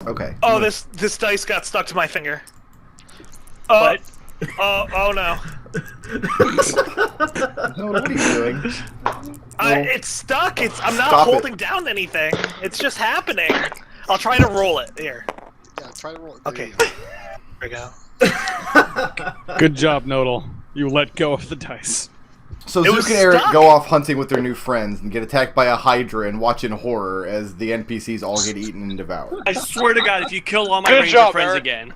Okay. Oh, this dice got stuck to my finger. What? Oh no. No, what are you doing? It's stuck. I'm not Stop holding down anything. It's just happening. I'll try to roll it. Here. Yeah, try to roll it. Okay. There we go. Good job, Nodal. You let go of the dice. So It Zook was and Arik stuck. go off hunting with their new friends and get attacked by a Hydra and watch in horror as the NPCs all get eaten and devoured. I swear to God, if you kill all my Good ranger job, friends Eric. again.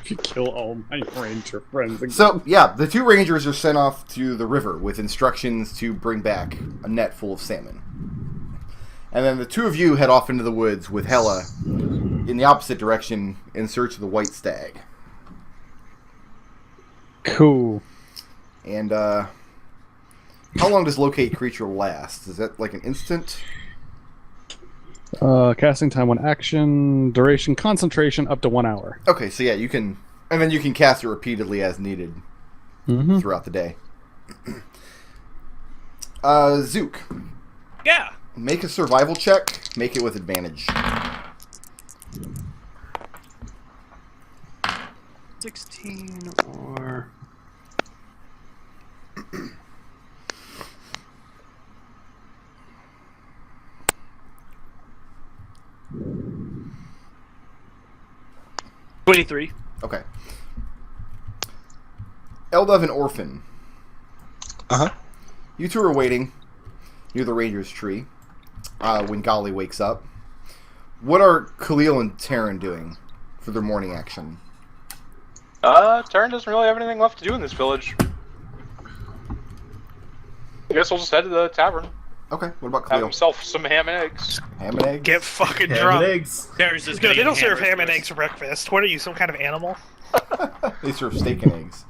If you kill all my ranger friends again. So, yeah, the two rangers are sent off to the river with instructions to bring back a net full of salmon. And then the two of you head off into the woods with Hela in the opposite direction in search of the white stag. Cool. And, how long does locate creature last? Is that like an instant? Casting time 1 action, duration concentration up to 1 hour. Okay, so yeah, you can... And then you can cast it repeatedly as needed throughout the day. Zook. Yeah. Make a survival check. Make it with advantage. 16 or... $23. Okay. Eldove and Orphan. Uh-huh. You two are waiting near the ranger's tree when Golly wakes up. What are Khalil and Tarin doing for their morning action? Tarin doesn't really have anything left to do in this village. I guess we'll just head to the tavern. Okay, what about Have Khalil? himself some ham and eggs. Ham and eggs? Get fucking Ham and drunk. eggs. There's this No, they don't serve hamburgers. ham and eggs for breakfast. What are you, some kind of animal? They serve steak and eggs.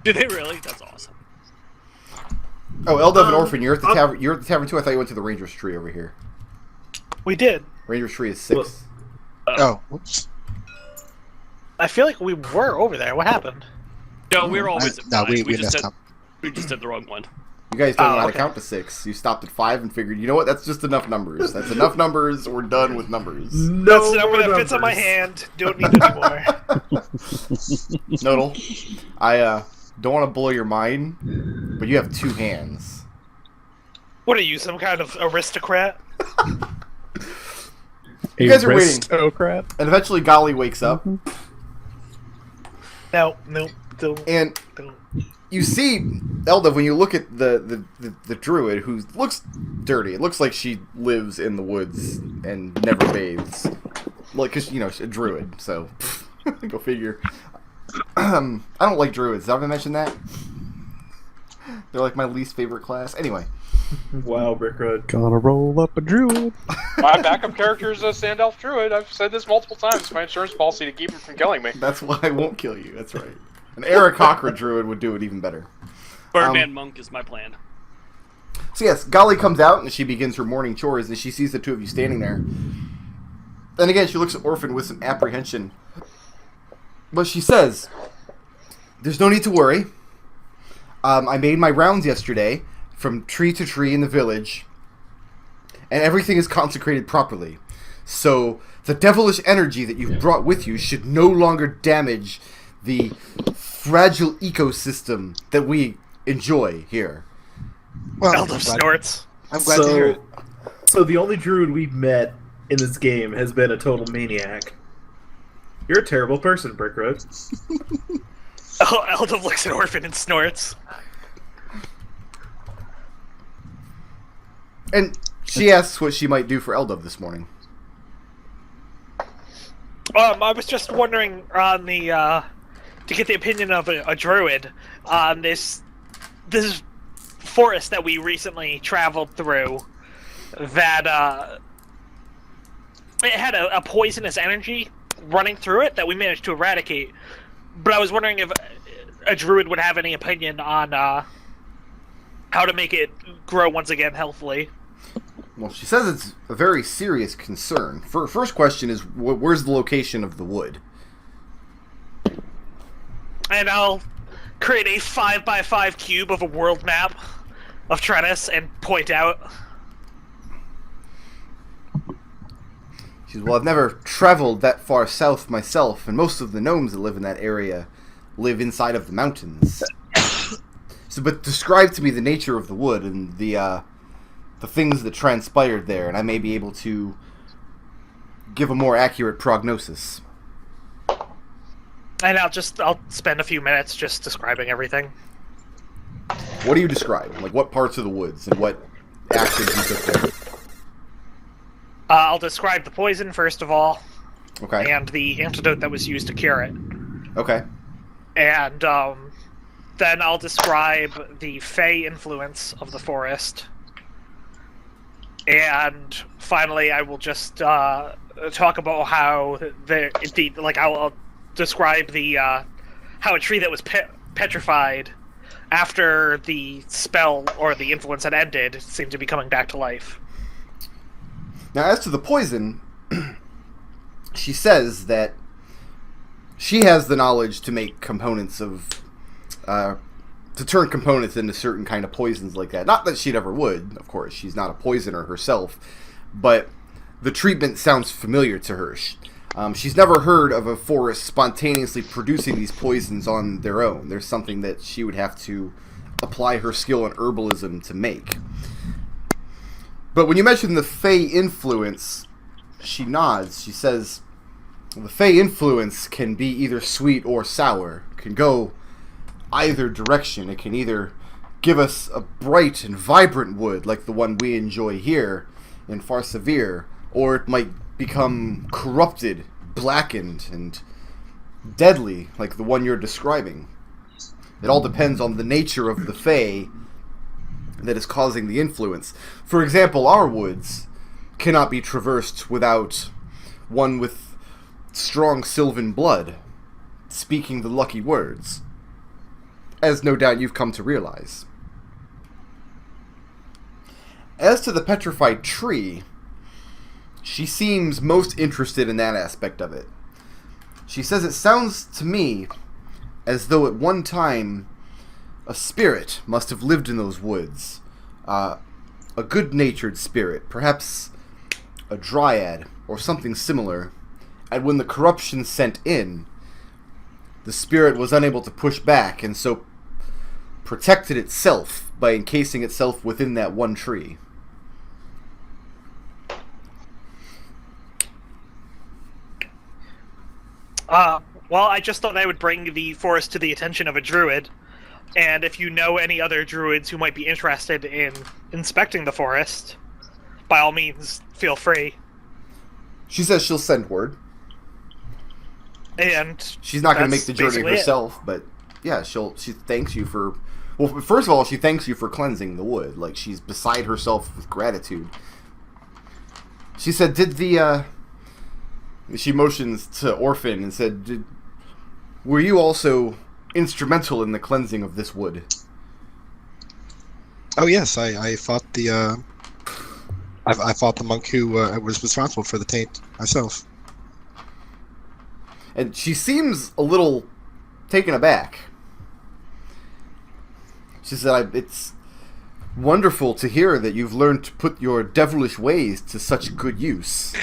Do they really? That's awesome. Oh, Eldove and Orphan, you're at the tavern. You're at the tavern too. I thought you went to the ranger's tree over here. We did. Ranger's tree is 6. Oh, whoops. I feel like we were over there. What happened? No, we were always at No, 5. we just messed said, up. we just did the wrong one. You guys don't know how to okay. count to 6. You stopped at 5 and figured, you know what? That's just enough numbers. That's enough numbers. We're done with numbers. No That's the number more that fits on my numbers. hand. Don't need any more. Nodal, I don't want to blow your mind, but you have 2 hands. What are you, some kind of aristocrat? You guys are waiting. Aristocrat. And eventually Golly wakes up, No, don't. and you see Eldove when you look at the druid who looks dirty. It looks like she lives in the woods and never bathes. Like, because, you know, she's a druid, so go figure. I don't like druids. Did I mention that? They're like my least favorite class. Anyway. Wow, Brickroad. Gonna roll up a druid. My backup character is a Sand Elf Druid. I've said this multiple times. It's my insurance policy to keep him from killing me. That's why I won't kill you. That's right. An Aarakocra druid would do it even better. Birdman Monk is my plan. So yes, Golly comes out and she begins her morning chores and she sees the two of you standing there. And again, she looks at Orphan with some apprehension. But she says, "There's no need to worry. I made my rounds yesterday from tree to tree in the village, and everything is consecrated properly. So the devilish energy that you've brought with you should no longer damage the fragile ecosystem that we enjoy here." Well, Eldove snorts. I'm glad to hear it. So the only druid we've met in this game has been a total maniac. You're a terrible person, Brickroad. Oh, Eldove looks at Orphan and snorts. And she asks what she might do for Eldove this morning. I was just wondering on the to get the opinion of a druid on this forest that we recently traveled through. That it had a poisonous energy running through it that we managed to eradicate. But I was wondering if a druid would have any opinion on how to make it grow once again healthily. Well, she says it's a very serious concern. First question is, where's the location of the wood? And I'll create a 5x5 cube of a world map of Trennis and point out. She says, well, I've never traveled that far south myself, and most of the gnomes that live in that area live inside of the mountains. So, but describe to me the nature of the wood and the things that transpired there, and I may be able to give a more accurate prognosis. And I'll spend a few minutes just describing everything. What do you describe? Like, what parts of the woods and what actions you took there? I'll describe the poison first of all, Okay. and the antidote that was used to cure it. Okay. And then I'll describe the fey influence of the forest. And finally, I will just talk about how I'll describe the how a tree that was petrified after the spell or the influence had ended seemed to be coming back to life. Now, as to the poison, she says that she has the knowledge to make components of, to turn components into certain kind of poisons like that. Not that she'd ever would, of course. She's not a poisoner herself, but the treatment sounds familiar to her. She's never heard of a forest spontaneously producing these poisons on their own. There's something that she would have to apply her skill in herbalism to make. But when you mention the Fey influence, she nods. She says, the Fey influence can be either sweet or sour. It can go either direction. It can either give us a bright and vibrant wood like the one we enjoy here in Farsavir, or it might become corrupted, blackened, and deadly like the one you're describing. It all depends on the nature of the Fey that is causing the influence. For example, our woods cannot be traversed without one with strong sylvan blood speaking the lucky words, as no doubt you've come to realize. As to the petrified tree, she seems most interested in that aspect of it. She says, it sounds to me as though at one time a spirit must have lived in those woods. A good-natured spirit, perhaps a dryad or something similar. And when the corruption sent in, the spirit was unable to push back and so protected itself by encasing itself within that one tree. Well, I just thought I would bring the forest to the attention of a druid. And if you know any other druids who might be interested in inspecting the forest, by all means, feel free. She says she'll send word. And she's not going to make that's the journey basically herself, but yeah, she thanks you for... Well, first of all, she thanks you for cleansing the wood. Like, she's beside herself with gratitude. She said, she motions to Orphan and said, were you also instrumental in the cleansing of this wood? Oh yes, I fought the I fought the monk who was responsible for the taint myself. And she seems a little taken aback. She said, it's wonderful to hear that you've learned to put your devilish ways to such good use.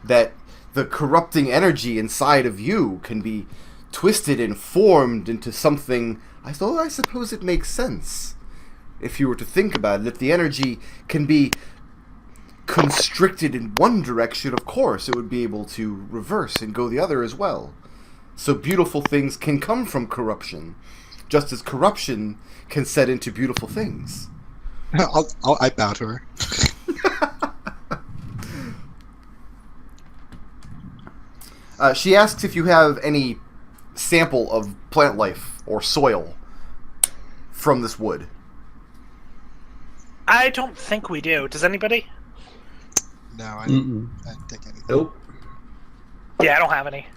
That the corrupting energy inside of you can be twisted and formed into something. I suppose it makes sense if you were to think about it. If the energy can be constricted in one direction, of course it would be able to reverse and go the other as well. So beautiful things can come from corruption, just as corruption can set into beautiful things. I bow to her. She asks if you have any sample of plant life or soil from this wood. I don't think we do. Does anybody? No, I didn't take anything. Nope. Yeah, I don't have any.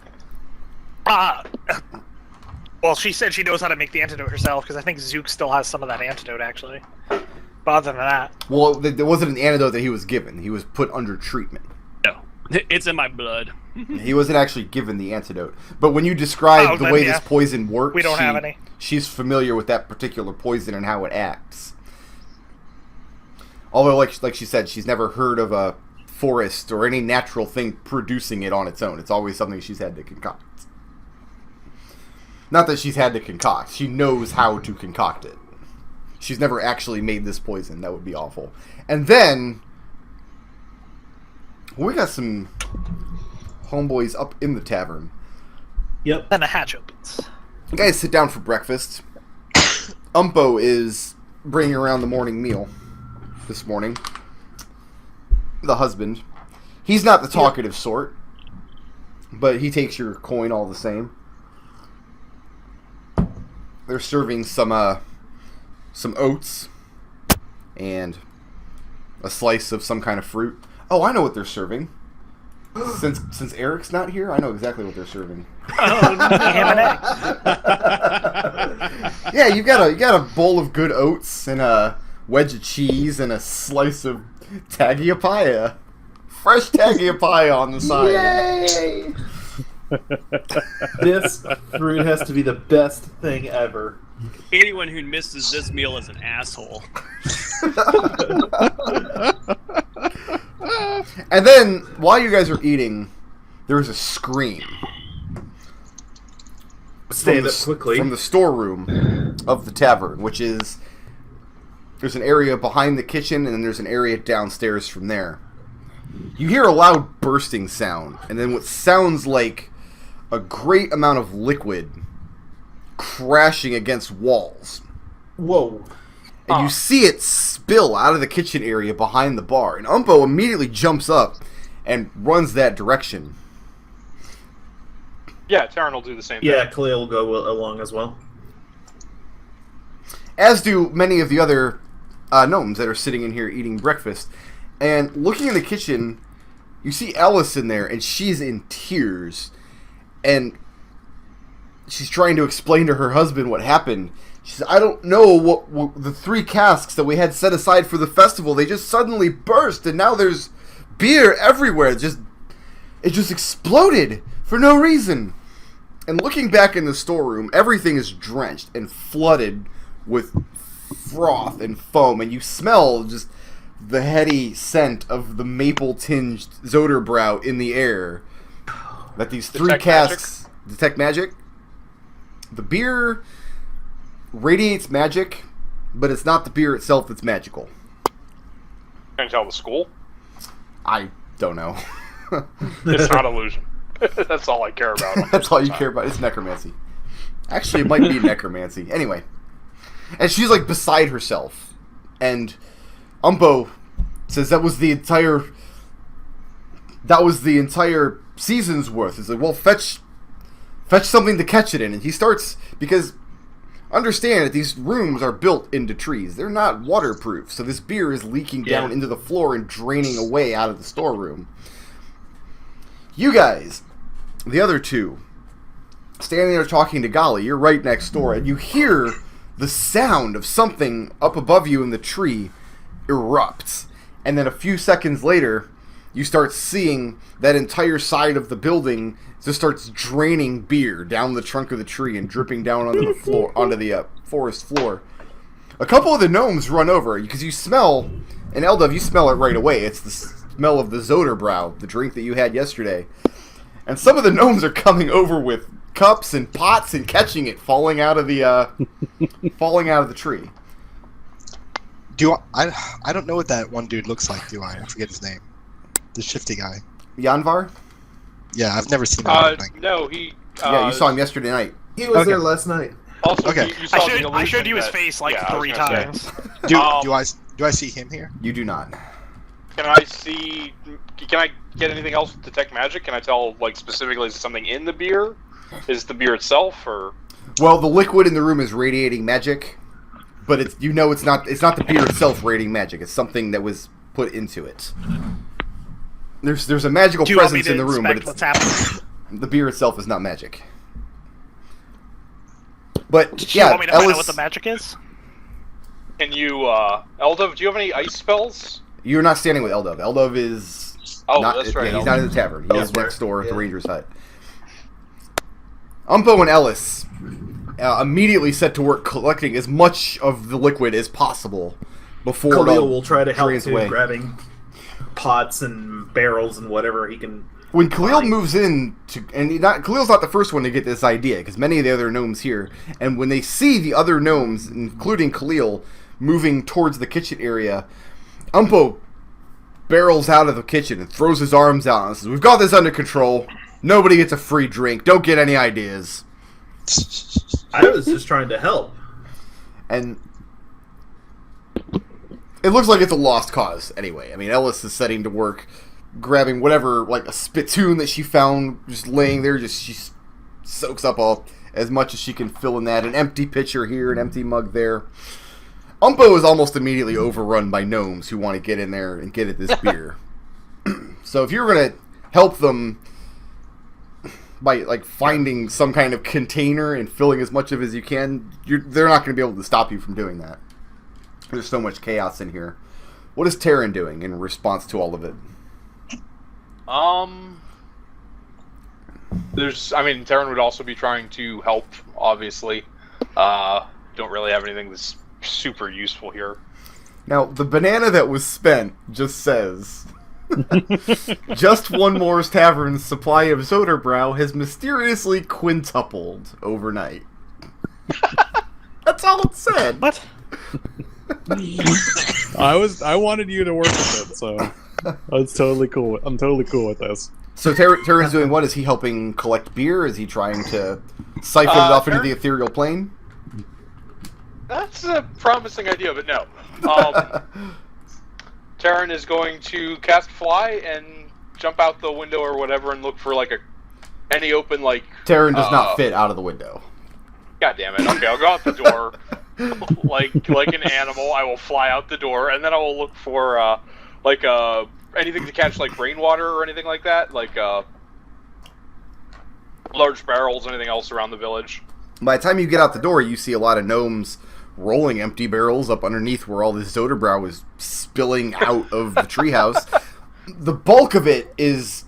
Well, she said she knows how to make the antidote herself, because I think Zook still has some of that antidote, actually. But other than that... Well, there wasn't an antidote that he was given. He was put under treatment. No, it's in my blood. He wasn't actually given the antidote. But when you describe the way this poison works, we don't have any. She's familiar with that particular poison and how it acts. Although, like she said, she's never heard of a forest or any natural thing producing it on its own. It's always something she's had to concoct. Not that she's had to concoct. She knows how to concoct it. She's never actually made this poison. That would be awful. And then we got some homeboys up in the tavern. Yep. Then a hatch opens. You guys sit down for breakfast. Umpo is bringing around the morning meal this morning. The husband. He's not the talkative sort, but he takes your coin all the same. They're serving some oats and a slice of some kind of fruit. Oh, I know what they're serving. Since Arik's not here, I know exactly what they're serving. Oh, ham and egg. Yeah, you got a bowl of good oats and a wedge of cheese and a slice of tagliapia. Fresh tagliapia on the side. Yay! This fruit has to be the best thing ever. Anyone who misses this meal is an asshole. And then, while you guys are eating, there was a scream. Stand up quickly. From the storeroom of the tavern, which is... There's an area behind the kitchen, and then there's an area downstairs from there. You hear a loud bursting sound, and then what sounds like a great amount of liquid crashing against walls. Whoa. And you see it spill out of the kitchen area behind the bar. And Umpo immediately jumps up and runs that direction. Yeah, Tarin will do the same Yeah, thing. Khalil will go along as well. As do many of the other gnomes that are sitting in here eating breakfast. And looking in the kitchen, you see Alice in there, and she's in tears. And she's trying to explain to her husband what happened. She says, I don't know what the 3 casks that we had set aside for the festival, they just suddenly burst, and now there's beer everywhere. It just exploded for no reason. And looking back in the storeroom, everything is drenched and flooded with froth and foam, and you smell just the heady scent of the maple-tinged Zoderbrow in the air. That these 3 Detect casks... Detect magic? The beer radiates magic, but it's not the beer itself that's magical. Can you tell the school? I don't know. It's not illusion. That's all I care about. That's all you care about. It's necromancy. Actually, it might be necromancy. Anyway. And she's like beside herself. And Umbo says that was the entire season's worth. He's like, well, fetch something to catch it in. And he starts, because understand that these rooms are built into trees. They're not waterproof. So this beer is leaking down into the floor and draining away out of the storeroom. You guys, the other 2, standing there talking to Golly, you're right next door, and you hear the sound of something up above you in the tree erupts. And then a few seconds later, you start seeing that entire side of the building just starts draining beer down the trunk of the tree and dripping down onto the floor, onto the forest floor. A couple of the gnomes run over because you smell, and Eldove, you smell it right away. It's the smell of the Zoderbrow, the drink that you had yesterday. And some of the gnomes are coming over with cups and pots and catching it falling out of the tree. I don't know what that one dude looks like, do I? I forget his name. The shifty guy. Yanvar? Yeah, I've never seen that. No, he... Yeah, you saw him yesterday night. He was there last night. Also, Okay. you saw the I showed you his illusion face like yeah, I was 3 gonna say. times. Do I see him here? You do not. Can I get anything else with detect magic? Can I tell, like, specifically is something in the beer? Is the beer itself, or... Well, the liquid in the room is radiating magic, but it's not the beer itself radiating magic. It's something that was put into it. There's a magical Do you want me presence to in the room, but inspect what's happening? the beer itself is not magic. But Do you yeah, want me to find out Ellis, what the magic is? Can you, Eldove, do you have any ice spells? you're not standing with Eldove. Eldove is That's right. Yeah, he's not in the tavern. He is Elsewhere. next door at the Yeah. Ranger's hut. Umpo and Ellis immediately set to work collecting as much of the liquid as possible before it Khalil all will try to help drains too, away. grabbing pots and barrels and whatever he can. When Khalil moves in, Khalil's not the first one to get this idea, because many of the other gnomes here, and when they see the other gnomes, including Khalil, moving towards the kitchen area, Umpo barrels out of the kitchen and throws his arms out and says, "We've got this under control. Nobody gets a free drink. Don't get any ideas." I was just trying to help. And it looks like it's a lost cause anyway. I mean, Ellis is setting to work, grabbing whatever, like a spittoon that she found just laying there. She soaks up as much as she can fill in that. An empty pitcher here, an empty mug there. Umpo is almost immediately overrun by gnomes who want to get in there and get at this beer. So if you're going to help them by like finding some kind of container and filling as much of it as you can, they're not going to be able to stop you from doing that. There's so much chaos in here. What is Tarin doing in response to all of it? Tarin would also be trying to help, obviously. Don't really have anything that's super useful here. Now, the banana that was spent just says, "Just One More's Tavern's supply of Zoderbrow has mysteriously quintupled overnight." That's all it said. What? I wanted you to work with it, so that's totally cool. I'm totally cool with this. So Tarin's doing what? Is he helping collect beer? Is he trying to siphon it off into the ethereal plane? That's a promising idea, but no. Tarin is going to cast Fly and jump out the window or whatever and look for like any open like. Tarin does not fit out of the window. God damn it! Okay, I'll go out the door like an animal. I will fly out the door, and then I will look for anything to catch like rainwater or anything like that, like large barrels, anything else around the village. By the time you get out the door, you see a lot of gnomes rolling empty barrels up underneath where all this Zoderbrow is spilling out of the treehouse. The bulk of it is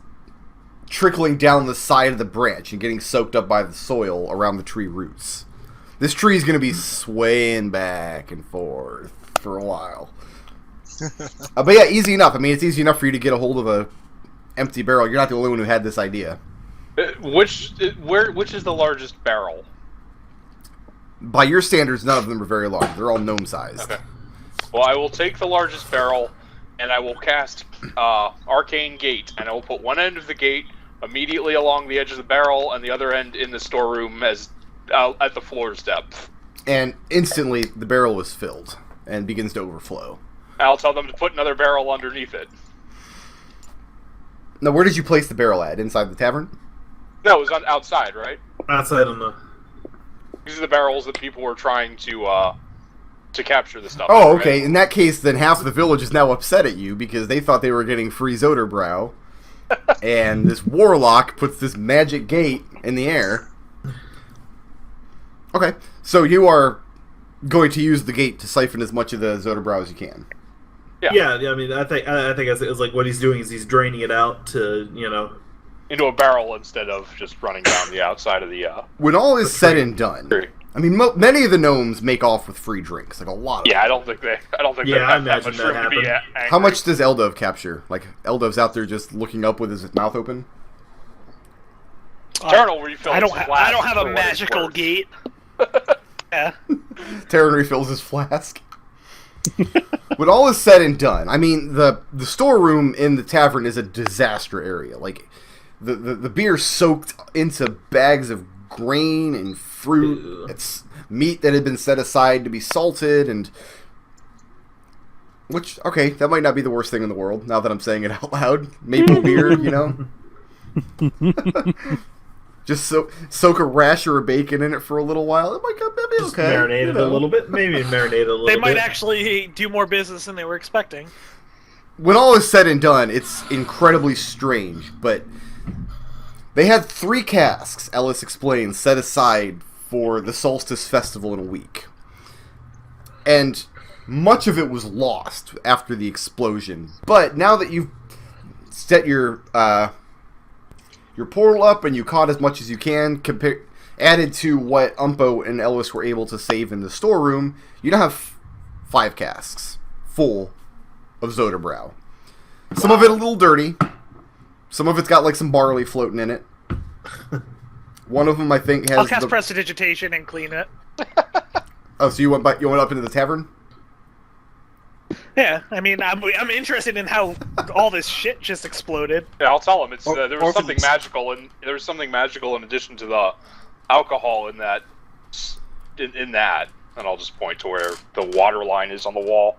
trickling down the side of the branch and getting soaked up by the soil around the tree roots. This tree is going to be swaying back and forth for a while. But yeah, easy enough. I mean, it's easy enough for you to get a hold of a empty barrel. You're not the only one who had this idea. Which is the largest barrel? By your standards, none of them are very large. They're all gnome-sized. Okay. Well, I will take the largest barrel, and I will cast Arcane Gate, and I will put one end of the gate immediately along the edge of the barrel, and the other end in the storeroom as at the floor's depth. And instantly, the barrel is filled and begins to overflow. I'll tell them to put another barrel underneath it. Now, where did you place the barrel at? Inside the tavern? No, it was outside, right? Outside on the. These are the barrels that people were trying to capture the stuff. Oh, in, okay. right? In that case, then half of the village is now upset at you because they thought they were getting free Zoderbrow, and this Warlock puts this magic gate in the air. Okay, so you are going to use the gate to siphon as much of the Zoderbrow as you can. Yeah. I mean, I think it's like what he's doing is he's draining it out to into a barrel instead of just running down the outside of the. When all is said and done, I mean, many of the gnomes make off with free drinks, like a lot of them. I don't think they have that much room to be angry. How much does Eldove capture? Like, Eldove's out there just looking up with his mouth open? Tarin refills. I don't have a magical gate. Yeah. Tarin refills his flask. When all is said and done, I mean, the storeroom in the tavern is a disaster area. Like, the beer soaked into bags of grain and fruit. It's meat that had been set aside to be salted, and which, okay, that might not be the worst thing in the world, now that I'm saying it out loud. Maple beer, Just soak a rasher of bacon in it for a little while. It might be okay. Marinate it a little bit. Maybe marinate it a little bit. They might actually do more business than they were expecting. When all is said and done, it's incredibly strange, but they had 3 casks, Ellis explains, set aside for the Solstice Festival in a week. And much of it was lost after the explosion. But now that you've set your portal up and you caught as much as you can, added to what Umpo and Ellis were able to save in the storeroom, you now have 5 casks full of Zoderbrow. Some of it a little dirty. Some of it's got like some barley floating in it. One of them, I think, has. I'll cast prestidigitation and clean it. Oh, so you went up into the tavern? Yeah, I mean, I'm interested in how all this shit just exploded. Yeah, I'll tell him. It's there was Orphan- something magical, and there was something magical in addition to the alcohol in that. In that, and I'll just point to where the water line is on the wall.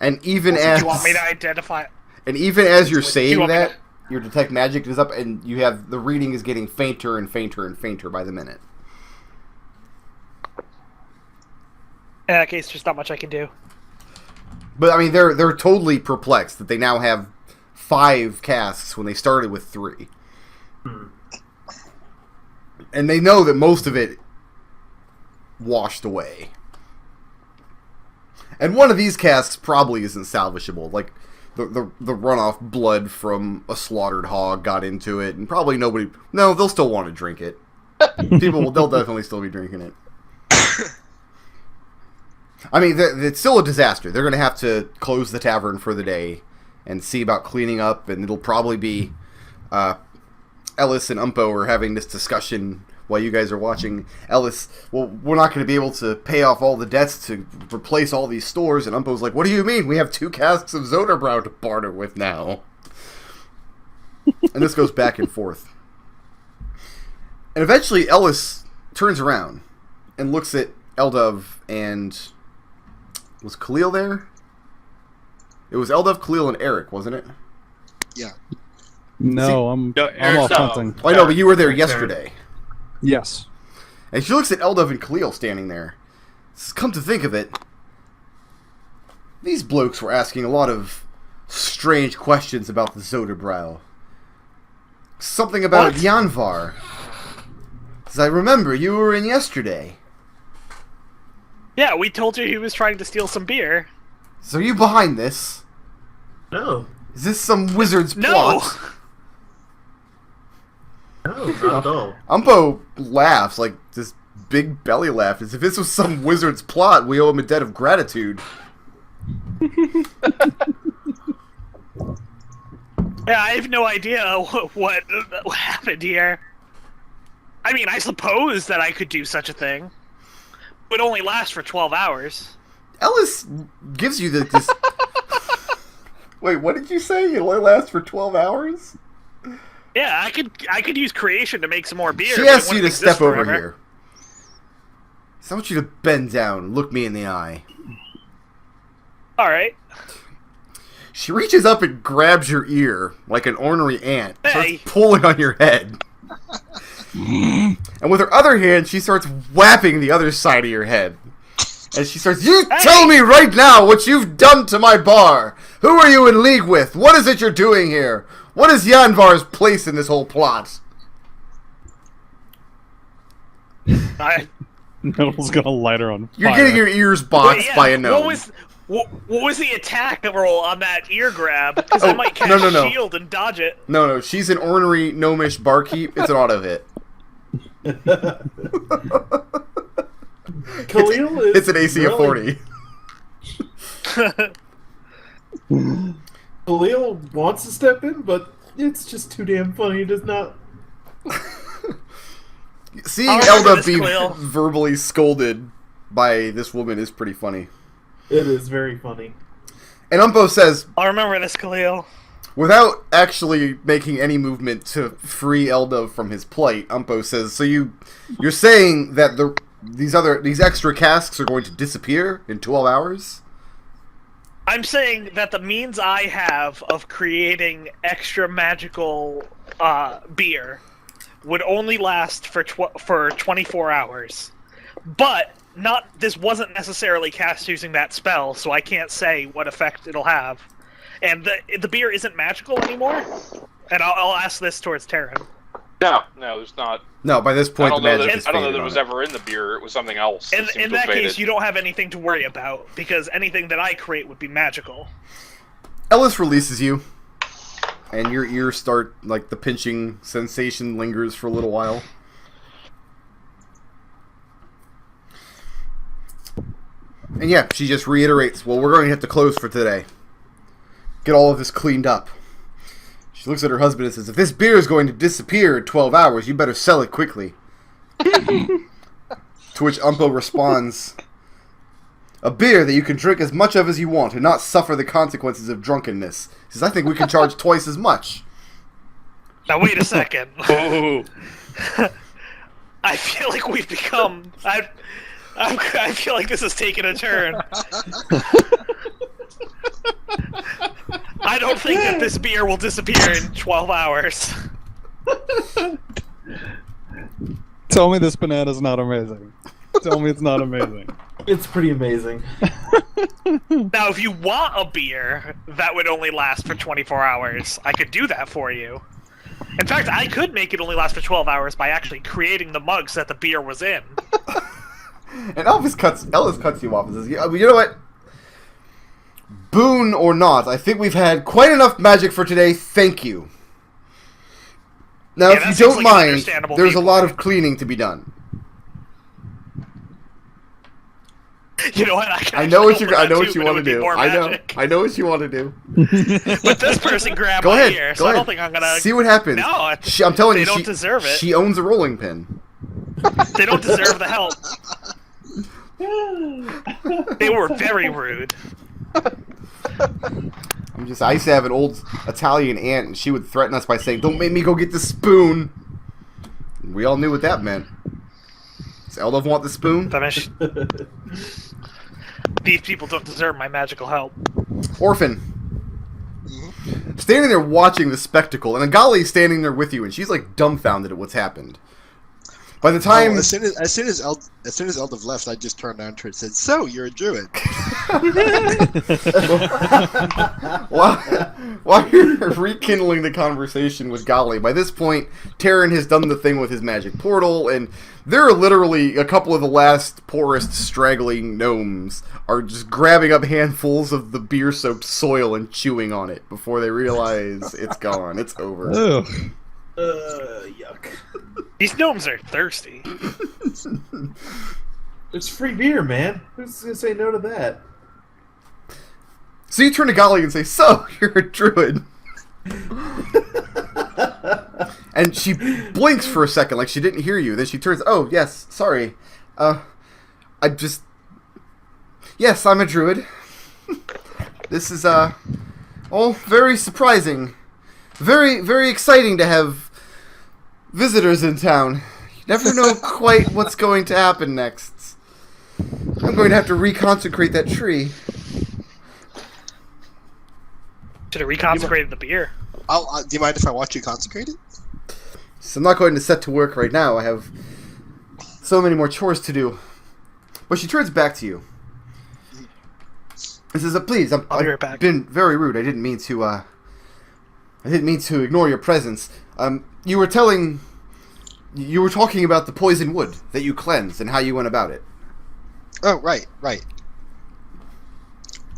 And even Do as you want me to identify? and even as you're Do you saying want me that, to- your detect magic is up, and you have the reading is getting fainter and fainter and fainter by the minute. In that case, there's not much I can do. But I mean, they're totally perplexed that they now have 5 casks when they started with 3, and they know that most of it washed away. And one of these casks probably isn't salvageable. Like the runoff blood from a slaughtered hog got into it, and probably nobody. No, they'll still want to drink it. They'll definitely still be drinking it. I mean, it's still a disaster. They're going to have to close the tavern for the day and see about cleaning up, and it'll probably be Ellis and Umpo are having this discussion while you guys are watching. Ellis, well, we're not going to be able to pay off all the debts to replace all these stores, and Umpo's like, what do you mean? We have 2 casks of Zoderbrow to barter with now. And this goes back and forth. And eventually Ellis turns around and looks at Eldove and... Was Khalil there? It was Eldove, Khalil, and Arik, wasn't it? Yeah. No, I'm Eric's off not. hunting. Oh, I know, but you were there yesterday. Yes. And she looks at Eldove and Khalil standing there. Come to think of it, these blokes were asking a lot of strange questions about the Zoderbrow. Something about What? Yanvar. As I remember, you were in yesterday. Yeah, we told you he was trying to steal some beer. So are you behind this? No. Is this some wizard's No! plot? No, not at all. Umpo laughs, like this big belly laugh, as if this was some wizard's plot. We owe him a debt of gratitude. Yeah, I have no idea what happened here. I mean, I suppose that I could do such a thing. It would only last for 12 hours. Ellis gives you this... Wait, what did you say? It only lasts for 12 hours? Yeah, I could use creation to make some more beer. She but it asks you wouldn't to step exist over forever. here. So I want you to bend down and look me in the eye. Alright. She reaches up and grabs your ear like an ornery ant. Hey. Starts pulling on your head. And with her other hand, she starts whapping the other side of your head. And she starts, you tell me right now what you've done to my bar! Who are you in league with? What is it you're doing here? What is Yanvar's place in this whole plot? Nodal's gonna light her on fire. You're getting your ears boxed by a gnome. What was the attack roll on that ear grab? Because I might cast no. shield and dodge it. No, she's an ornery gnomish barkeep. It's an auto hit. Khalil is It's an AC of really- 40. Khalil wants to step in, but it's just too damn funny. He does not. Seeing I'll remember Elda this, be Khalil. verbally scolded by this woman is pretty funny. It is very funny. And Umpo says, I'll remember this, Khalil. without actually making any movement to free Elda from his plight, Umpo says, so you're saying that these extra casks are going to disappear in 12 hours? I'm saying that the means I have of creating extra magical beer would only last for 24 hours. But this wasn't necessarily cast using that spell, so I can't say what effect it'll have. And the beer isn't magical anymore. And I'll ask this towards Tarin. No, there's not. No, by this I point the don't know magic that, is I don't know faded that it on was it. ever in the beer. It was something else. In It seemed to that have case, faded. you don't have anything to worry about, because anything that I create would be magical. Ellis releases you, and your ears start, like, the pinching sensation lingers for a little while. And yeah, she just reiterates, well, we're going to have to close for today. Get all of this cleaned up. She looks at her husband and says, "If this beer is going to disappear in 12 hours, you better sell it quickly." To which Umpo responds, "A beer that you can drink as much of as you want and not suffer the consequences of drunkenness." He says, "I think we can charge twice as much." Now wait a second. Oh, I feel like we've become. I feel like this has taken a turn. I don't think that this beer will disappear in 12 hours. Tell me this banana's not amazing. Tell me it's not amazing. It's pretty amazing. Now, if you want a beer that would only last for 24 hours, I could do that for you. In fact, I could make it only last for 12 hours by actually creating the mugs that the beer was in. And Ellis cuts you off and says, "You know what? Boon or not, I think we've had quite enough magic for today. Thank you. Now, Yeah, if that you seems don't like an mind, understandable there's a lot viewpoint. of cleaning to be done." You know what? I can I know what actually you. I know go what for you that want to too, but it would be do. more I know. magic. I know what you want to do. But this person grabbed Go my ahead. ear, Go so I ahead. don't think I'm gonna. See what happens. No, I'm telling they you, don't she deserve it. She owns a rolling pin. They don't deserve the help. They were very rude. I used to have an old Italian aunt, and she would threaten us by saying, "Don't make me go get the spoon." We all knew what that meant. Does Eldove want the spoon? That means these people don't deserve my magical help. Orphan. Standing there watching the spectacle, and Agali standing there with you, and she's like dumbfounded at what's happened. By the time as soon as Eldove left, I just turned on to her and said, "So you're a druid?" while you're rekindling the conversation with Gali, by this point, Tarin has done the thing with his magic portal, and there are literally a couple of the last poorest straggling gnomes are just grabbing up handfuls of the beer-soaked soil and chewing on it before they realize it's gone. It's over. Ugh. Yuck. These gnomes are thirsty. It's free beer, man. Who's gonna say no to that? So you turn to Gali and say, "So, you're a druid." And she blinks for a second like she didn't hear you. Then she turns, "Oh, yes, sorry. Yes, I'm a druid. This is, very surprising. Very, very exciting to have visitors in town. You never know quite what's going to happen next. I'm going to have to reconsecrate that tree." Should have reconsecrated the beer. Do you mind if I watch you consecrate it? So I'm not going to set to work right now. I have so many more chores to do. But she turns back to you and says, "Please, I'll be right back. I've been very rude. I didn't mean to ignore your presence. You were talking about the poison wood that you cleansed and how you went about it." Oh, right.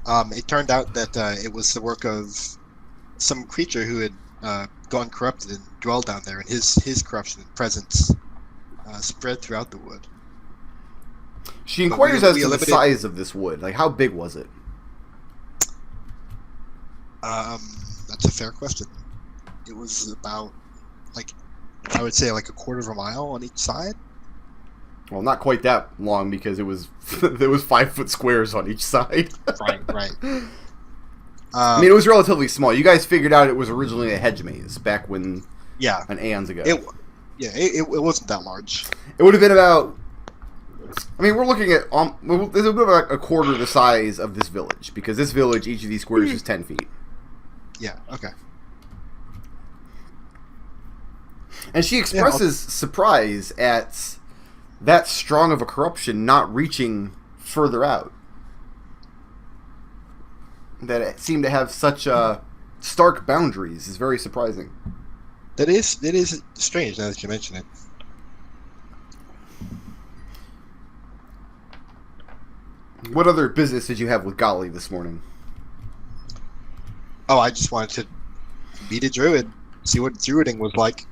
It turned out that it was the work of some creature who had gone corrupted and dwelled down there, and his corruption and presence spread throughout the wood. She inquires as to the eliminated- size of this wood. Like, how big was it? That's a fair question. It was about, I would say, a quarter of a mile on each side. Well, not quite that long because it was there was 5-foot squares on each side. Right. I mean, it was relatively small. You guys figured out it was originally a hedge maze back when Yeah. an aeons ago. It wasn't that large. It would have been about. I mean, we're looking at there's about a quarter the size of this village because this village, each of these squares is 10 feet. Yeah. Okay. And she expresses surprise at that strong of a corruption not reaching further out. That it seemed to have such stark boundaries is very surprising. It is strange now that you mention it. What other business did you have with Gali this morning? Oh, I just wanted to meet a druid, see what druiding was like.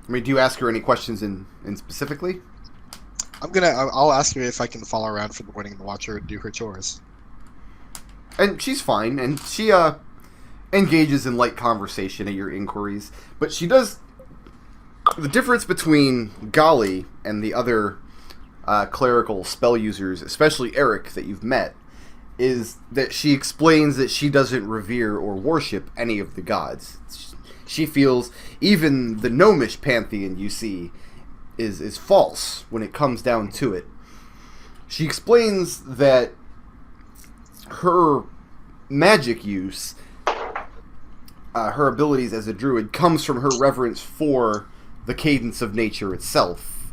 I mean, do you ask her any questions in specifically? I'll ask her if I can follow around for the morning and watch her do her chores. And she's fine, and she engages in light conversation at your inquiries, but she does. The difference between Gali and the other clerical spell users, especially Arik, that you've met, is that she explains that she doesn't revere or worship any of the gods. She feels even the Gnomish pantheon you see is false when it comes down to it. She explains that her magic use, her abilities as a druid, comes from her reverence for the cadence of nature itself.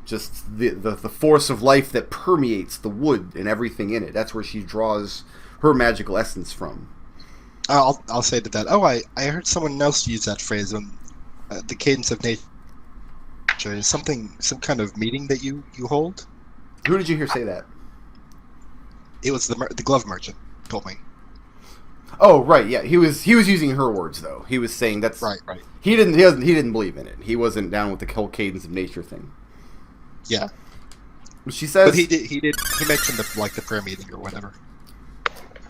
Just the force of life that permeates the wood and everything in it. That's where she draws her magical essence from. I'll say to that. Oh, I heard someone else use that phrase on the cadence of nature. Is some kind of meeting that you hold? Who did you hear say that? It was the glove merchant told me. Oh, right, yeah. He was using her words though. He was saying that's right. He didn't believe in it. He wasn't down with the whole cadence of nature thing. Yeah. She says, but he mentioned the prayer meeting or whatever.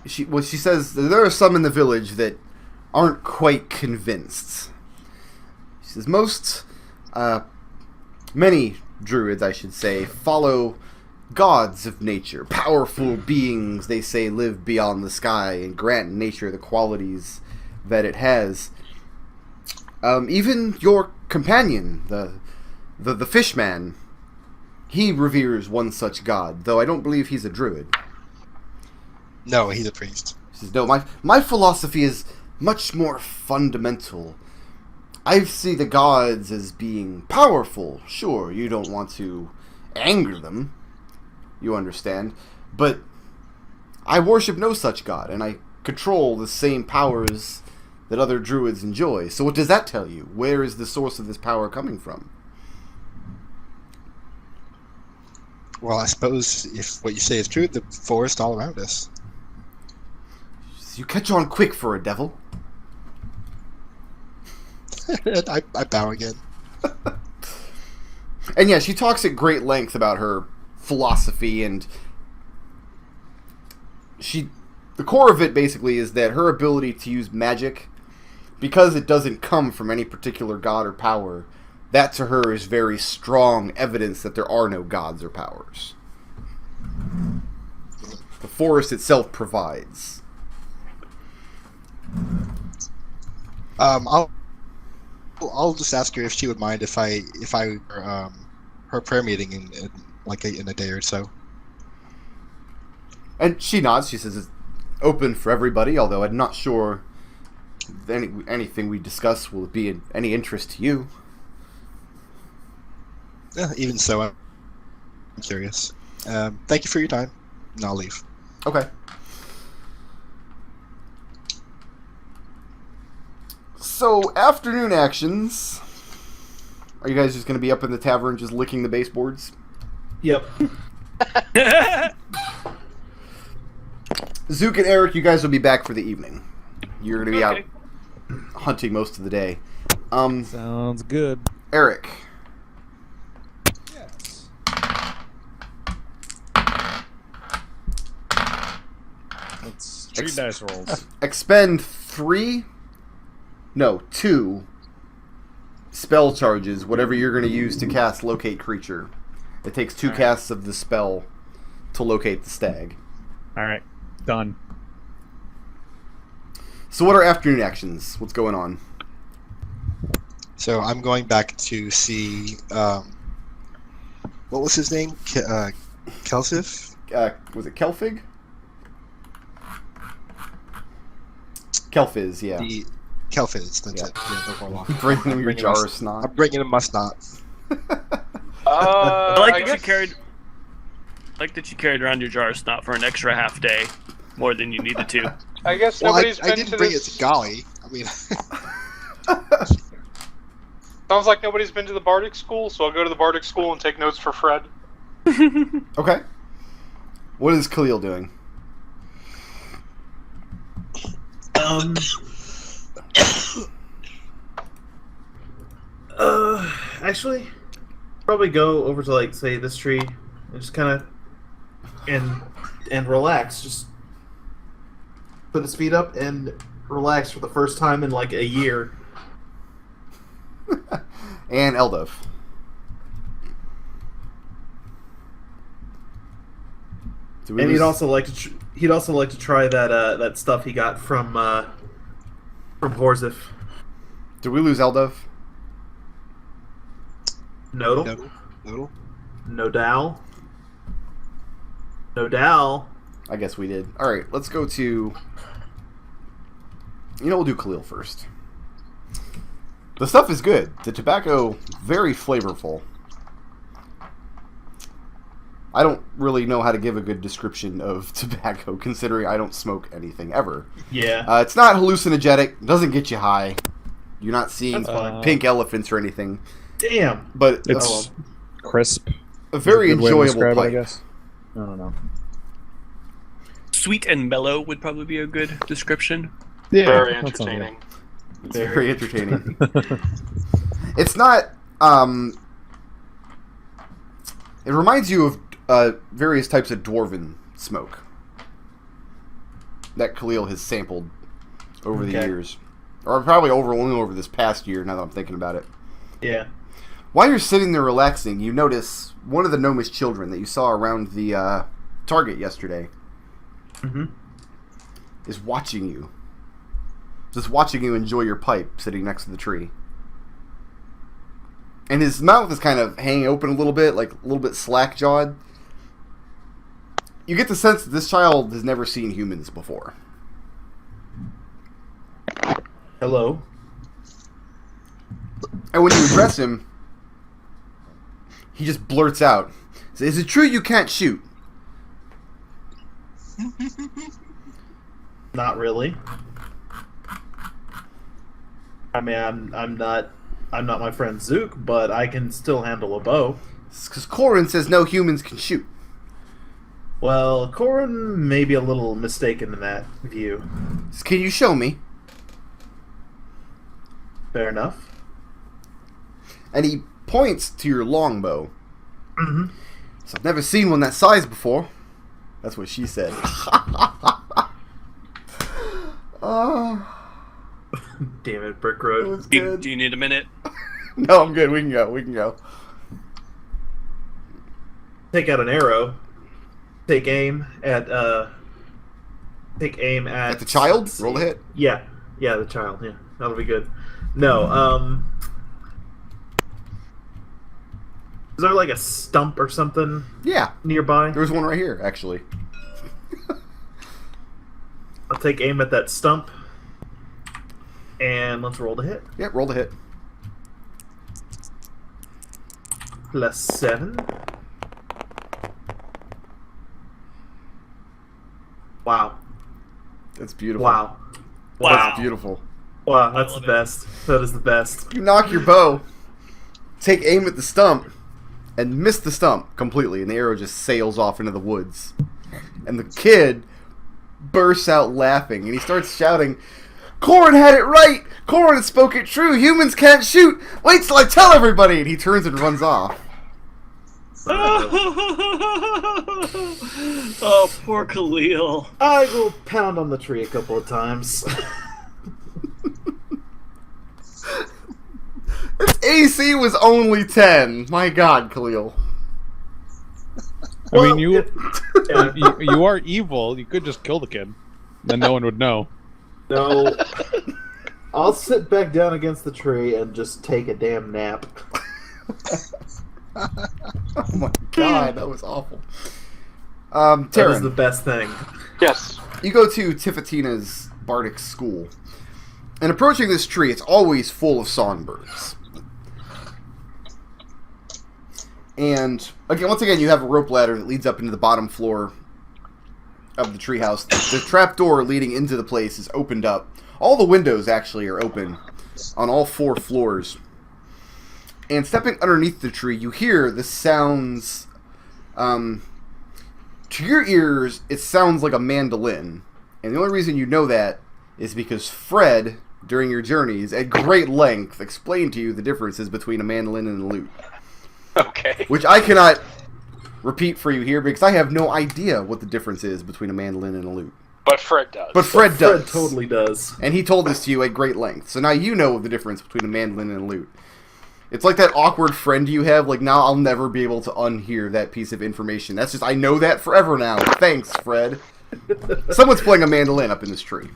She says there are some in the village that aren't quite convinced. She says many druids, I should say, follow gods of nature, powerful beings they say live beyond the sky and grant nature the qualities that it has. Even your companion, the fishman, he reveres one such god, though I don't believe he's a druid. No, he's a priest. He says, no, my philosophy is much more fundamental. I see the gods as being powerful. Sure, you don't want to anger them, you understand, but I worship no such god, and I control the same powers that other druids enjoy. So what does that tell you? Where is the source of this power coming from? Well, I suppose if what you say is true, the forest all around us. You catch on quick for a devil. I bow again. And yeah, she talks at great length about her philosophy, and the core of it basically is that her ability to use magic, because it doesn't come from any particular god or power, that to her is very strong evidence that there are no gods or powers. The forest itself provides. I'll just ask her if she would mind if I her prayer meeting in a day or so. And she nods. She says it's open for everybody, although I'm not sure anything we discuss will be of any interest to you. Even so, I'm curious. Thank you for your time, and I'll leave. Okay. So, afternoon actions. Are you guys just going to be up in the tavern just licking the baseboards? Yep. Zook and Arik, you guys will be back for the evening. You're going to be out hunting most of the day. Sounds good. Arik. Yes. Let's 3 dice rolls. Expend 2 spell charges, whatever you're going to use to cast Locate Creature. It takes 2 casts of the spell to locate the stag. Alright, done. So what are afternoon actions? What's going on? So I'm going back to see, what was his name? Kelsif? Was it Kelfig? Kelfiz, yeah. Kelfiz, that's it. Yeah, the Warlock. Bringing him your jar of snot. I'm bringing him my snot. I like that guess- you carried around your jar of snot for an extra half day, more than you needed to. I guess Well, nobody's I been didn't to bring this. it to Golly. I mean, Sounds like nobody's been to the Bardic School, so I'll go to the Bardic School and take notes for Fred. Okay. What is Khalil doing? Actually, probably go over to say this tree and just kind of and relax. Just put his feet up and relax for the first time in like a year. And Eldove. And he'd also like to try that stuff he got from Horzif. Did we lose Eldove? Nodal? Nodal? Nodal? Nodal? I guess we did. Alright, let's go to... we'll do Khalil first. The stuff is good. The tobacco, very flavorful. I don't really know how to give a good description of tobacco, considering I don't smoke anything ever. Yeah. It's not hallucinogenic, doesn't get you high. You're not seeing That's fine. pink elephants or anything. Damn. But It's crisp. a very Good way to enjoyable describe it, I pipe. guess. I don't know. Sweet and mellow would probably be a good description. Yeah, Very that sounds good. entertaining. It's very entertaining. It's not. It reminds you of various types of dwarven smoke that Khalil has sampled over the Okay. years, or probably only over this past year. Now that I'm thinking about it. Yeah. While you're sitting there relaxing, you notice one of the Gnomish children that you saw around the target yesterday Mm-hmm. is watching you. Just watching you enjoy your pipe sitting next to the tree. And his mouth is kind of hanging open a little bit, like a little bit slack-jawed. You get the sense that this child has never seen humans before. Hello. And when you address him, he just blurts out, "Is it true you can't shoot?" Not really. I mean, I'm not my friend Zook, but I can still handle a bow. Because Corin says no humans can shoot. Well, Corin may be a little mistaken in that view. Can you show me? Fair enough. And he points to your longbow. Mm-hmm. So I've never seen one that size before. That's what she said. Oh, Damn it, Brick it Road. was Do, good. do you need a minute? No, I'm good. We can go. We can go. Take out an arrow. Take aim at At the child? let's see. Roll a hit. Yeah, the child. Yeah, that'll be good. No, is there like a stump or something Yeah. nearby? There was one right here, actually. I'll take aim at that stump, and let's roll the hit. Yep, roll the hit. +7. Wow. That's beautiful. Wow. That's beautiful. Wow, that's the love it. best. That is the best. You knock your bow, take aim at the stump, and miss the stump completely, and the arrow just sails off into the woods. And the kid bursts out laughing, and he starts shouting, "Corin had it right! Corin spoke it true! Humans can't shoot! Wait till I tell everybody!" And he turns and runs off. Oh, poor Khalil. I will pound on the tree a couple of times. Its AC was only 10. My God, Khalil. I mean, you, Yeah. you are evil. You could just kill the kid. Then no one would know. No. I'll sit back down against the tree and just take a damn nap. Oh my God, that was awful. That is the Tarin, best thing. Yes. you go to Tiffatina's Bardic School. And approaching this tree, it's always full of songbirds. And once again, you have a rope ladder that leads up into the bottom floor of the treehouse. The trapdoor leading into the place is opened up. All the windows actually are open on all 4 floors. And stepping underneath the tree, you hear the sounds. To your ears, it sounds like a mandolin. And the only reason you know that is because Fred, during your journeys, at great length, explained to you the differences between a mandolin and a lute. Okay. Which I cannot repeat for you here because I have no idea what the difference is between a mandolin and a lute. But Fred does. But Fred does. Fred totally does. And he told this to you at great length. So now you know the difference between a mandolin and a lute. It's like that awkward friend you have. Like, now I'll never be able to unhear that piece of information. That's just, I know that forever now. Thanks, Fred. Someone's playing a mandolin up in this tree.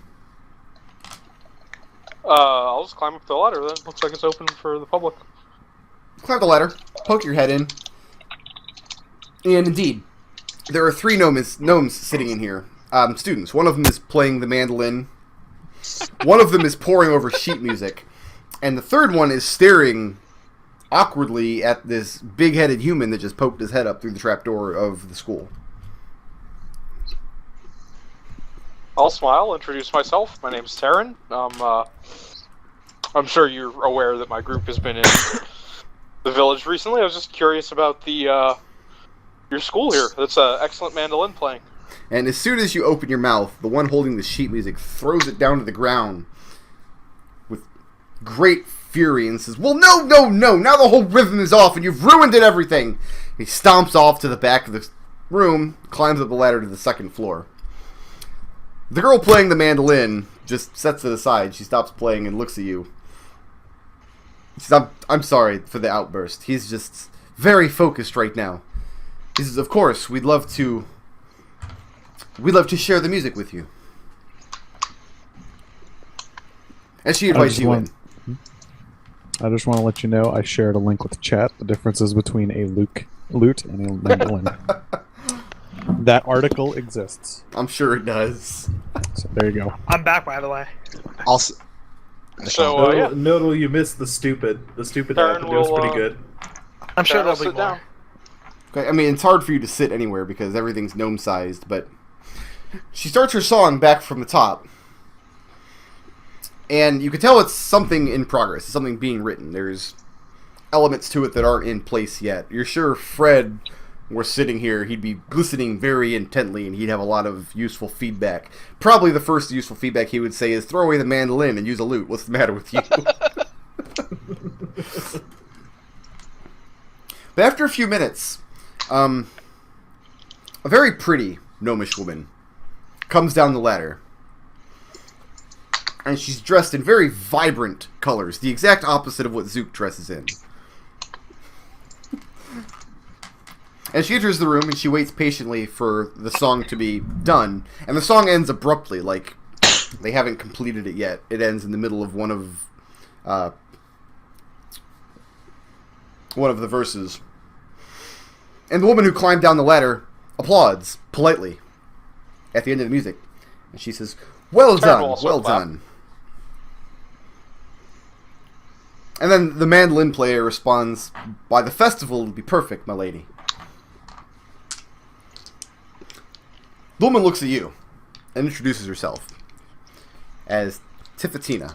I'll just climb up the ladder then. Looks like it's open for the public. Climb the ladder. Poke your head in. And indeed, there are 3 gnomes sitting in here. Students. One of them is playing the mandolin. One of them is poring over sheet music. And the third one is staring awkwardly at this big-headed human that just poked his head up through the trapdoor of the school. I'll smile, introduce myself. My name's Tarin. I'm sure you're aware that my group has been in the village recently. I was just curious about your school here. That's excellent mandolin playing. And as soon as you open your mouth, the one holding the sheet music throws it down to the ground with great fury and says, "Well, no! Now the whole rhythm is off and you've ruined it everything!" He stomps off to the back of the room, climbs up the ladder to the 2nd floor. The girl playing the mandolin just sets it aside. She stops playing and looks at you. She says, I'm sorry for the outburst. He's just very focused right now. He says, "Of course, we'd love to share the music with you." And she invites you in. I just want to let you know I shared a link with the chat. The differences between a lute and a mandolin. That article exists. I'm sure it does. So there you go. I'm back, by the way. Also, So, yeah. Nodal, you missed the stupid. The stupid Tarin happened. It was will, pretty good. I'm sure I'll there'll be sit more. down. Okay, I mean, it's hard for you to sit anywhere because everything's gnome-sized, but she starts her song back from the top. And you can tell it's something in progress. It's something being written. There's elements to it that aren't in place yet. You're sure Fred were sitting here, he'd be listening very intently and he'd have a lot of useful feedback. Probably the first useful feedback he would say is, "Throw away the mandolin and use a lute. What's the matter with you?" But after a few minutes, a very pretty gnomish woman comes down the ladder. And she's dressed in very vibrant colors, the exact opposite of what Zook dresses in. And she enters the room and she waits patiently for the song to be done. And the song ends abruptly, like they haven't completed it yet. It ends in the middle of one of the verses. And the woman who climbed down the ladder applauds politely at the end of the music. And she says, "Well done, well done." And then the mandolin player responds, "By the festival will be perfect, my lady." The woman looks at you and introduces herself as Tifatina,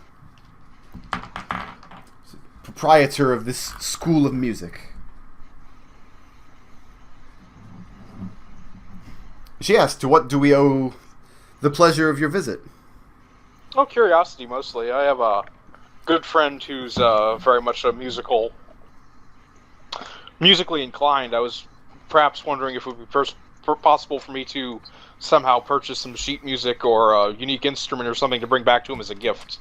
proprietor of this school of music. She asks, "To what do we owe the pleasure of your visit?" Oh, curiosity mostly. I have a good friend who's very much a musically inclined. I was perhaps wondering if it would be possible for me to somehow purchase some sheet music or a unique instrument or something to bring back to him as a gift.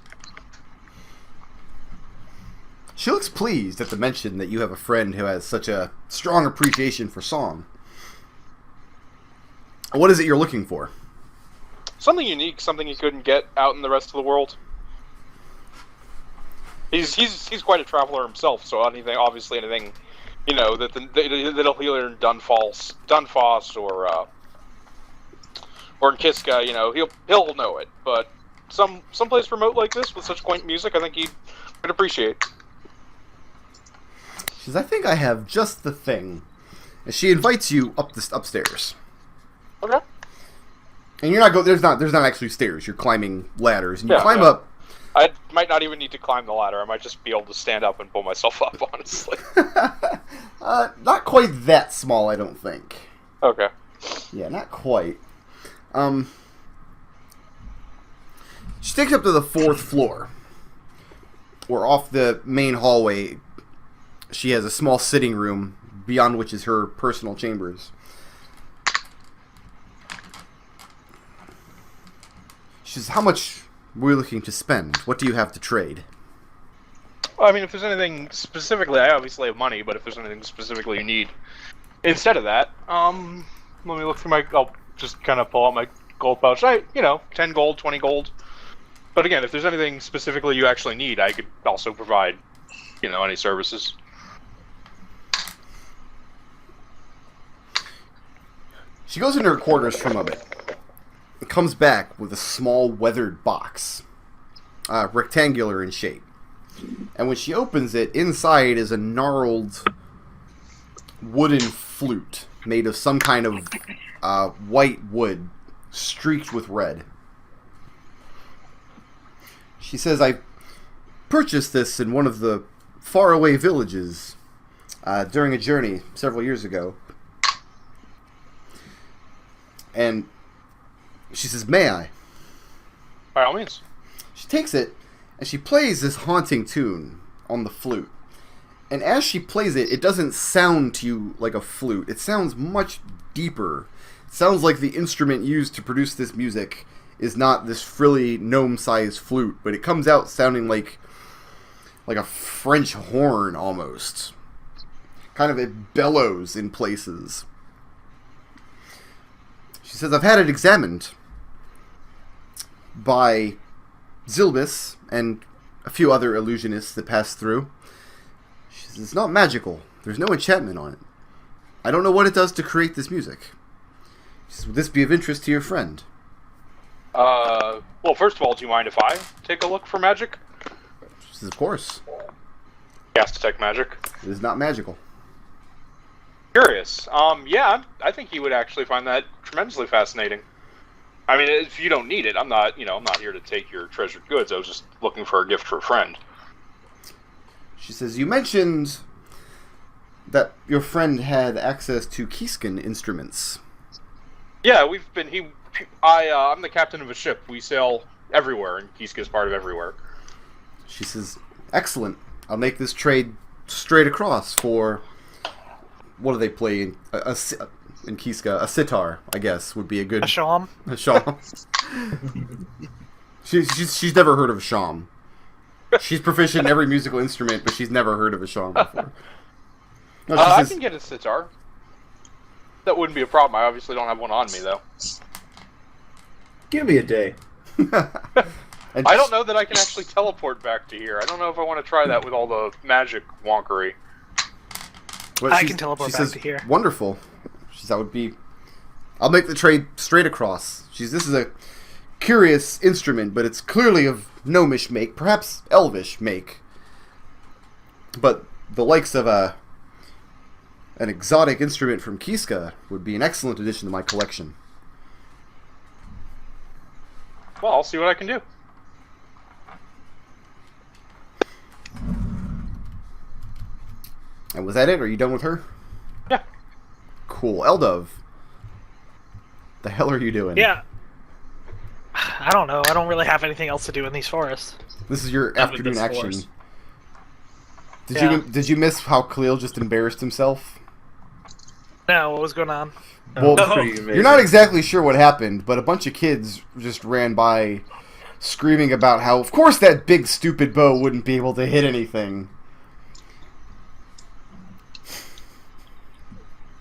She looks pleased at the mention that you have a friend who has such a strong appreciation for song. What is it you're looking for? Something unique, something he couldn't get out in the rest of the world. He's quite a traveler himself, so anything that'll hear in Dunfoss or in Kiska, he'll know it. But someplace remote like this with such quaint music, I think he'd appreciate. She says, "I think I have just the thing." And she invites you upstairs. Okay. And you're not there's not actually stairs. You're climbing ladders, and you climb up. I might not even need to climb the ladder. I might just be able to stand up and pull myself up, honestly. Not quite that small, I don't think. Okay. Yeah, not quite. She takes up to the 4th floor, where off the main hallway, she has a small sitting room, beyond which is her personal chambers. She says, how much were you looking to spend? What do you have to trade? Well, I mean, if there's anything specifically, I obviously have money, but if there's anything specifically you need, instead of that, let me look through I'll just kind of pull out my gold pouch. 10 gold, 20 gold. But again, if there's anything specifically you actually need, I could also provide, any services. She goes into her quarters for a moment and comes back with a small weathered box, rectangular in shape. And when she opens it, inside is a gnarled wooden flute made of some kind of white wood streaked with red. She says, I purchased this in one of the faraway villages during a journey several years ago. And she says, may I? By all means. She takes it, and she plays this haunting tune on the flute. And as she plays it, it doesn't sound to you like a flute. It sounds much deeper. It sounds like the instrument used to produce this music is not this frilly gnome-sized flute, but it comes out sounding like a French horn almost. Kind of it bellows in places. She says, I've had it examined by Zilbis and a few other illusionists that passed through. She says, it's not magical. There's no enchantment on it. I don't know what it does to create this music. She says, would this be of interest to your friend? Well, first of all, do you mind if I take a look for magic? She says, of course. Cast Detect Magic. It is not magical. Curious. Yeah, I think he would actually find that tremendously fascinating. I mean, if you don't need it, I'm not here to take your treasured goods. I was just looking for a gift for a friend. She says, you mentioned that your friend had access to Keyskin instruments. Yeah, I'm the captain of a ship. We sail everywhere, and Keyska is part of everywhere. She says, excellent. I'll make this trade straight across for... What do they play in Keyska? A sitar, I guess, would be a good... A shawm? A shawm. she's never heard of a shawm. She's proficient in every musical instrument, but she's never heard of a shawm before. No, I can get a sitar. That wouldn't be a problem. I obviously don't have one on me, though. Give me a day. I don't know that I can actually teleport back to here. I don't know if I want to try that with all the magic wonkery. I can teleport back to here. Wonderful. She says, that would be... I'll make the trade straight across. This is a curious instrument, but it's clearly of gnomish make, perhaps elvish make. But the likes of an exotic instrument from Keyska would be an excellent addition to my collection. Well, I'll see what I can do. And was that it? Are you done with her? Yeah. Cool. Eldove. The hell are you doing? Yeah. I don't know. I don't really have anything else to do in these forests. This is your afternoon action. forest. Did you miss how Khalil just embarrassed himself? No, what was going on? Well, That's pretty amazing. you're not exactly sure what happened, but a bunch of kids just ran by screaming about how, of course, that big stupid bow wouldn't be able to hit anything.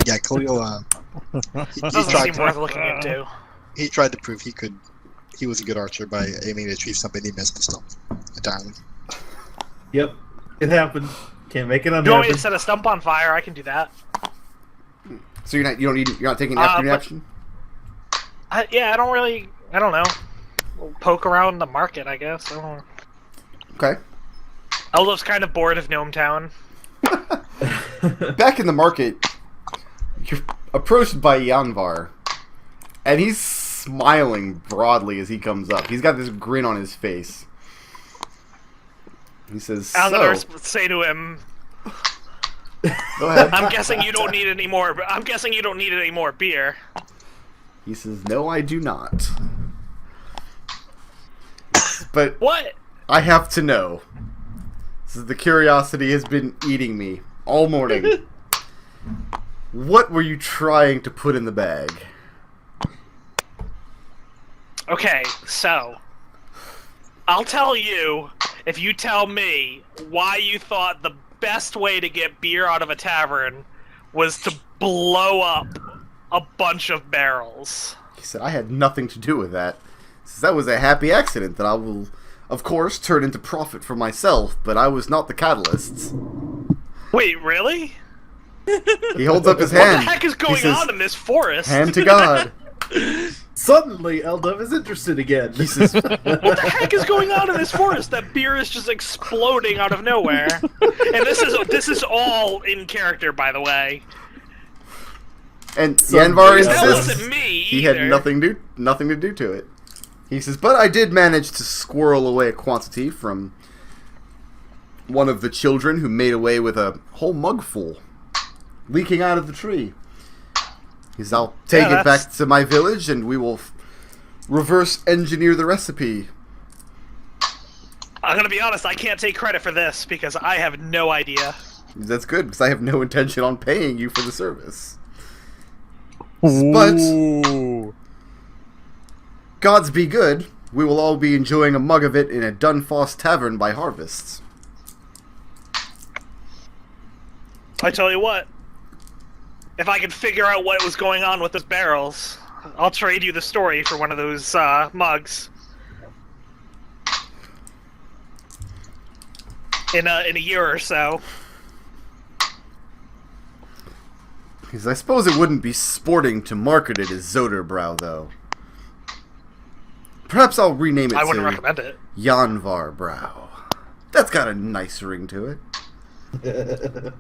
Yeah, Khalil, Doesn't seem worth looking into. he tried to prove he was a good archer by aiming to achieve something he missed the stump entirely. Yep, it happened. Can't make it You want me to unhappen. set a stump on fire? I can do that. So you're not taking an afternoon but- action? Yeah, I don't know. We'll poke around the market, I guess. I don't know. Okay. Eldove's kind of bored of Gnome Town. Back in the market, you're approached by Yanvar, and he's smiling broadly as he comes up. He's got this grin on his face. He says, I'm gonna "So, say to him, go ahead." I'm guessing you don't need any more. I'm guessing you don't need any more beer. He says, "No, I do not. But What? I have to know. The curiosity has been eating me all morning. What were you trying to put in the bag?" Okay, so I'll tell you if you tell me why you thought the best way to get beer out of a tavern was to blow up a bunch of barrels. He said, I had nothing to do with that. He says, that was a happy accident that I will, of course, turn into profit for myself, but I was not the catalyst. Wait, really? He holds up his What hand. the heck is going on in this forest? Hand to God. Suddenly, Eldove is interested again. He says, What the heck is going on in this forest? That beer is just exploding out of nowhere. And this is all in character, by the way. and Yanvar That insists wasn't me he had either. nothing to do to it. He says, but I did manage to squirrel away a quantity from one of the children who made away with a whole mug full, leaking out of the tree. He says, I'll take it back to my village and we will reverse engineer the recipe. I'm gonna be honest, I can't take credit for this because I have no idea. That's good, because I have no intention on paying you for the service. But, Ooh. gods be good, we will all be enjoying a mug of it in a Dunfoss tavern by harvest. I tell you what, if I can figure out what was going on with those barrels, I'll trade you the story for one of those mugs. In a year or so. He says, I suppose it wouldn't be sporting to market it as Zoderbrow, though. Perhaps I'll rename it I wouldn't to recommend it. Yanvar Brow. That's got a nice ring to it.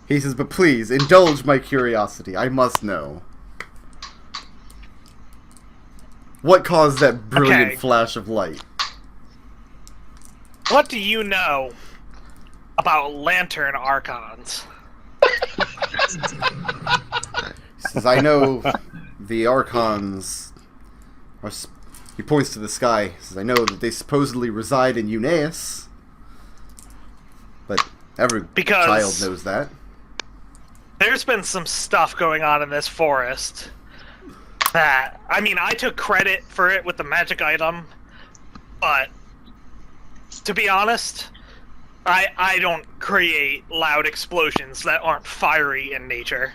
He says, but please, indulge my curiosity. I must know. What caused that brilliant Okay. flash of light? What do you know about lantern archons? He says, I know the Archons are... He points to the sky. He says, I know that they supposedly reside in Eunaeus. But every Because- child knows that. There's been some stuff going on in this forest that, I mean, I took credit for it with the magic item, but to be honest, I don't create loud explosions that aren't fiery in nature.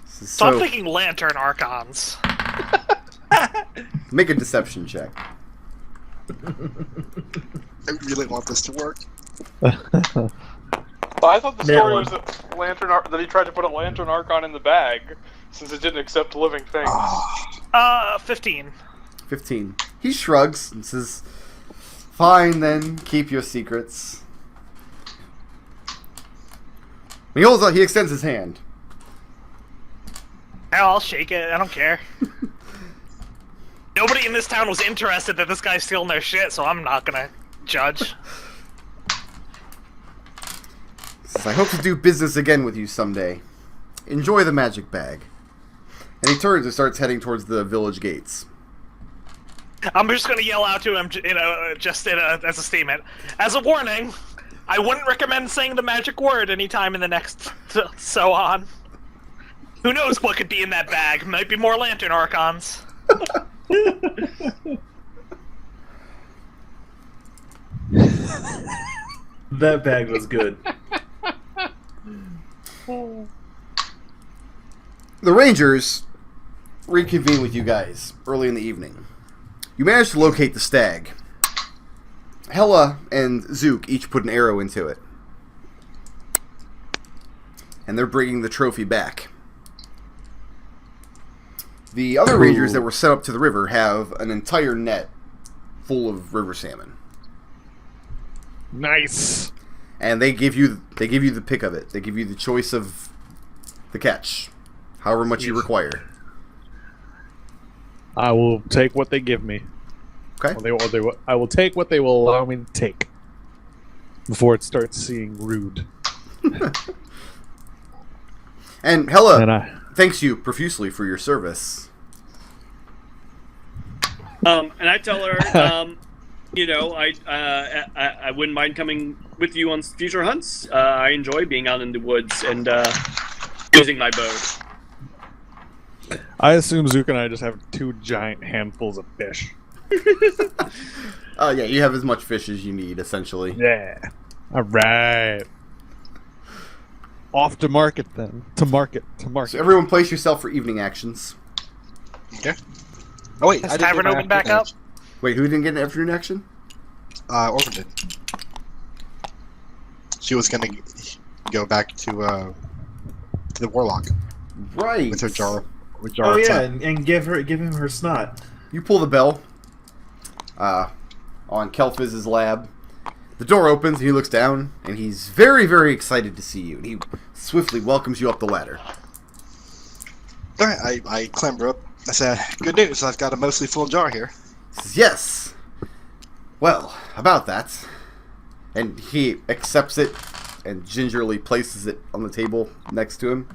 So I'm thinking lantern archons. Make a deception check. I really want this to work. Well, I thought the That story one. was that he tried to put a lantern archon in the bag since it didn't accept living things. 15. 15. He shrugs and says, fine then, keep your secrets. He holds out, he extends his hand. Hell, I'll shake it. I don't care. Nobody in this town was interested that this guy's stealing their shit, so I'm not gonna judge. Says, I hope to do business again with you someday. Enjoy the magic bag. And he turns and starts heading towards the village gates. I'm just gonna yell out to him, as a statement. As a warning, I wouldn't recommend saying the magic word anytime in the next so on. Who knows what could be in that bag? Might be more lantern archons. That bag was good. The Rangers reconvene with you guys early in the evening. You manage to locate the stag. Hella and Zook each put an arrow into it. And they're bringing the trophy back. The other Rangers that were set up to the river have an entire net full of river salmon. Nice. And they give you the pick of it. They give you the choice of the catch, however much you require. I will take what they give me. Okay. I will take what they will allow me to take before it starts seeing rude. And Hella And thanks you profusely for your service. And I tell her, you know, I wouldn't mind coming with you on future hunts. I enjoy being out in the woods and using my bow. I assume Zook and I just have 2 giant handfuls of fish. Yeah, you have as much fish as you need, essentially. Yeah. All right. Off to market then. To market. So everyone place yourself for evening actions. Okay. Oh wait, Has I didn't Tavern get my open back afternoon up? Wait, who didn't get an afternoon action? action. Orphan did. She was gonna go back to the Warlock Right. with her jar. Oh of yeah, time. and give him her snot. You pull the bell on Kelphiz's lab. The door opens, and he looks down, and he's very, very excited to see you. And he swiftly welcomes you up the ladder. Alright, I clamber up. I said, good news, I've got a mostly full jar here. He says, yes. Well, about that. And he accepts it and gingerly places it on the table next to him.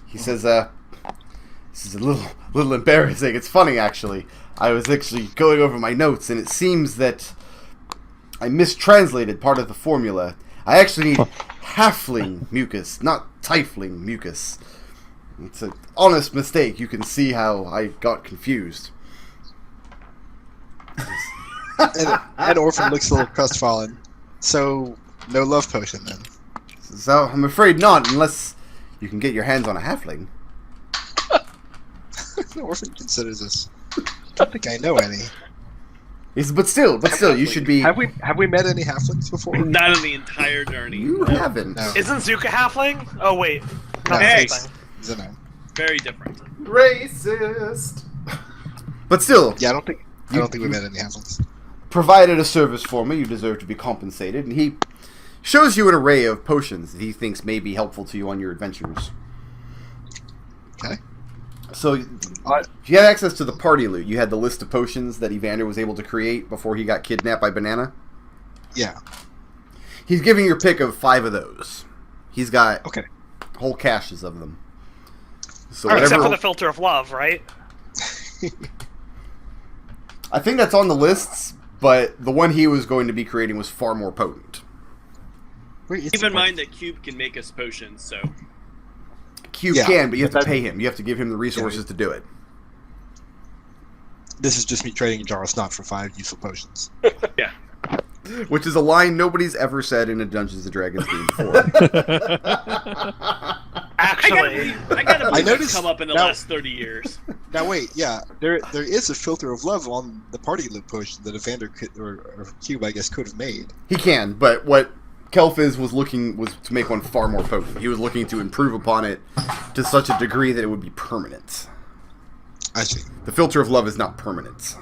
He says, this is a little embarrassing. It's funny, actually. I was actually going over my notes, and it seems that I mistranslated part of the formula. I actually need halfling mucus, not tiefling mucus. It's an honest mistake. You can see how I got confused. And Orphan looks a little crestfallen. So, no love potion then. So, I'm afraid not, unless you can get your hands on a halfling. Orphan considers this. I don't think I know any. But still, you should be... Have we met any halflings before? Not on the entire journey. You haven't. No. Isn't Zook a halfling? Oh wait, No, not Hey. something. He's a gnome. Very different. Racist. But still, Yeah, I don't think we met any halflings. provided a service for me, you deserve to be compensated. And he shows you an array of potions that he thinks may be helpful to you on your adventures. Okay. So, you had access to the party loot. You had the list of potions that Evander was able to create before he got kidnapped by Banana. Yeah. He's giving your pick of 5 of those. He's got Okay. whole caches of them. So Except for the filter of love, right? I think that's on the lists, but the one he was going to be creating was far more potent. Wait, Keep in mind that Cube can make us potions, so Q Yeah, can, but you have to but pay him. You have to give him the resources to do it. This is just me trading a jar of snot for 5 useful potions. Which is a line nobody's ever said in a Dungeons & Dragons game before. Actually, I gotta believe noticed- that's come up in the now- last 30 years. Now wait, yeah, there is a filter of love on the party loot potion that Evander could, or Cube, I guess, could have made. He can, but what Kelphiz was looking was to make one far more potent. He was looking to improve upon it to such a degree that it would be permanent. I see. The filter of love is not permanent.